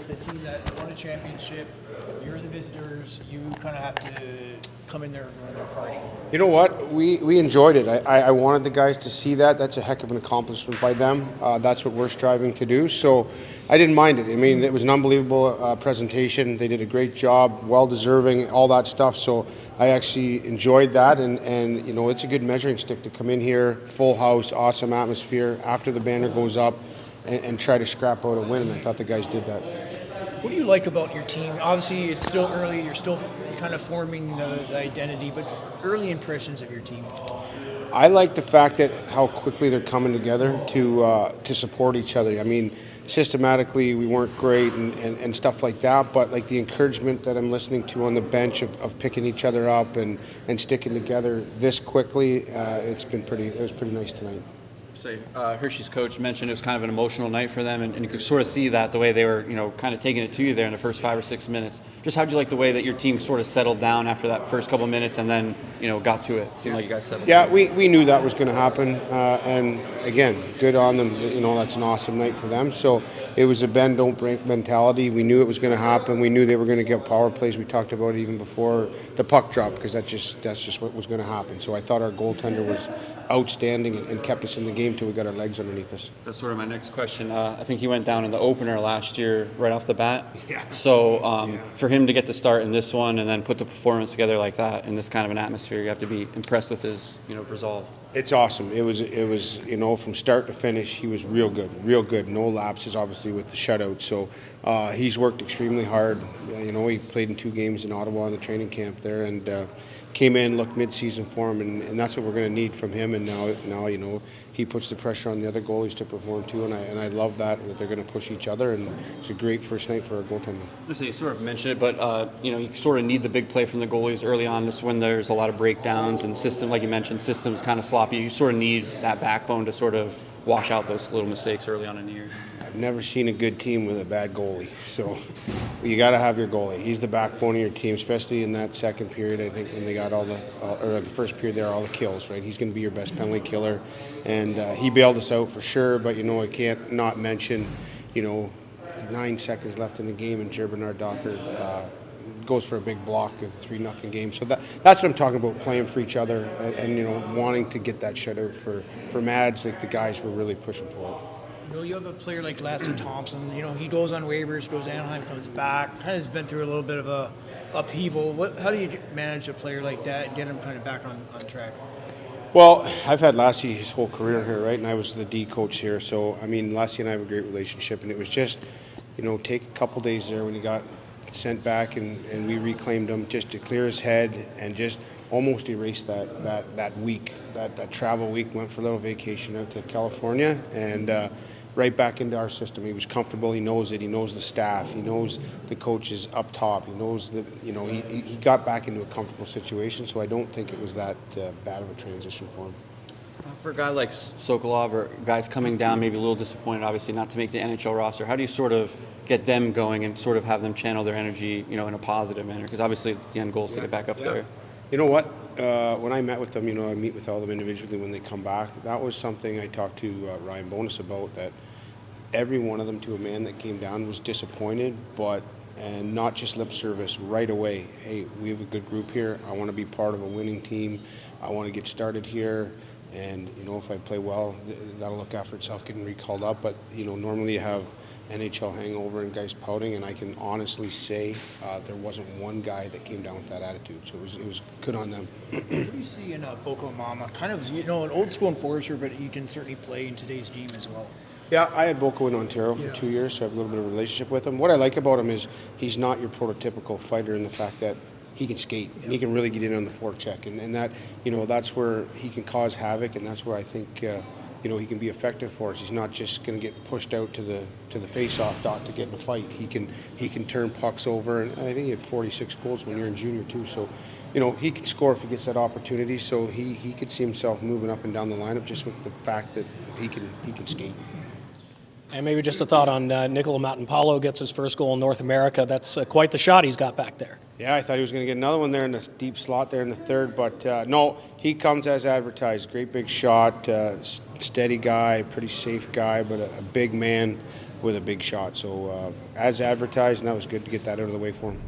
the team that won a championship. You're the visitors. You kind of have to come in there and run their party. You know what? We enjoyed it. I wanted the guys to see that. That's a heck of an accomplishment by them. That's what we're striving to do. So I didn't mind it. I mean, it was an unbelievable presentation. They did a great job, well-deserving, all that stuff. So I actually enjoyed that. And you know, it's a good measuring stick to come in here, full house, awesome atmosphere, after the banner goes up, and try to scrap out a win. And I thought the guys did that. What do you like about your team? Obviously, it's still early. You're still kind of forming the identity, but early impressions of your team. I like the fact that how quickly they're coming together to support each other. I mean, systematically we weren't great and stuff like that, but like the encouragement that I'm listening to on the bench of picking each other up and sticking together this quickly, it was pretty nice tonight. Say, Hershey's coach mentioned it was kind of an emotional night for them, and you could sort of see that the way they were, kind of taking it to you there in the first 5 or 6 minutes. Just how'd you like the way that your team sort of settled down after that first couple minutes and then, got to it? Seemed like you guys settled Yeah, down. we knew that was going to happen, and again, good on them. That's an awesome night for them. So it was a bend, don't break mentality. We knew it was going to happen. We knew they were going to get power plays. We talked about it even before the puck drop because that's just what was going to happen. So I thought our goaltender was outstanding and kept us in the game till we got our legs underneath us. That's sort of my next question. I think he went down in the opener last year right off the bat. Yeah. So for him to get the start in this one and then put the performance together like that in this kind of an atmosphere, you have to be impressed with his resolve. It's awesome. It was from start to finish, he was real good. No lapses, obviously, with the shutout. So he's worked extremely hard. He played in 2 games in Ottawa in the training camp there, and came in, looked mid-season for him, and that's what we're going to need from him. And now he puts the pressure on the other goalies to perform too, and I love that they're going to push each other, and it's a great first night for our goaltender. You sort of mentioned it, but you sort of need the big play from the goalies early on, just when there's a lot of breakdowns and like you mentioned, systems kind of sloppy. You sort of need that backbone to sort of wash out those little mistakes early on in the year. I've never seen a good team with a bad goalie. So you got to have your goalie. He's the backbone of your team, especially in that second period. I think when they got or the first period there, all the kills, right? He's going to be your best penalty killer. And he bailed us out for sure, but, I can't not mention, 9 seconds left in the game and Jer Bernard Docker goes for a big block of a 3-0 game. So that's what I'm talking about, playing for each other and wanting to get that shutout for Mads. Like the guys were really pushing for it. You have a player like Lassie Thompson. He goes on waivers, goes to Anaheim, comes back. Kind of has been through a little bit of a upheaval. How do you manage a player like that and get him kind of back on track? Well, I've had Lassie his whole career here, right? And I was the D coach here. So, Lassie and I have a great relationship. And it was just, take a couple days there when he got sent back and we reclaimed him just to clear his head and just almost erase that week, that travel week. Went for a little vacation out to California and right back into our system. He was comfortable. He knows it. He knows the staff. He knows the coaches up top. He knows he got back into a comfortable situation. So I don't think it was that bad of a transition for him. For a guy like Sokolov or guys coming down, maybe a little disappointed, obviously, not to make the NHL roster, how do you sort of get them going and sort of have them channel their energy, in a positive manner? Because obviously the end goal is to get back up there. You know what? When I met with them, I meet with all of them individually when they come back. That was something I talked to Ryan Bonus about, that every one of them to a man that came down was disappointed, and not just lip service right away. Hey, we have a good group here. I want to be part of a winning team. I want to get started here. And, if I play well, that'll look after itself getting recalled up. But, normally you have NHL hangover and guys pouting, and I can honestly say there wasn't one guy that came down with that attitude. So it was good on them. What do you see in Boko Mama? Kind of, an old school enforcer, but he can certainly play in today's game as well. Yeah, I had Boko in Ontario for 2 years, so I have a little bit of a relationship with him. What I like about him is he's not your prototypical fighter in the fact that he can skate and he can really get in on the forecheck, and that that's where he can cause havoc, and that's where I think he can be effective for us. He's not just going to get pushed out to the face-off dot to get in a fight. He can turn pucks over, and I think he had 46 goals when you're in junior too. So he can score if he gets that opportunity. So he could see himself moving up and down the lineup just with the fact that he can skate. And maybe just a thought on Nicola Matanpalo gets his first goal in North America. That's quite the shot he's got back there. Yeah, I thought he was going to get another one there in this deep slot there in the third, but no, he comes as advertised. Great big shot, steady guy, pretty safe guy, but a big man. with a big shot. So as advertised, and that was good to get that out of the way for him.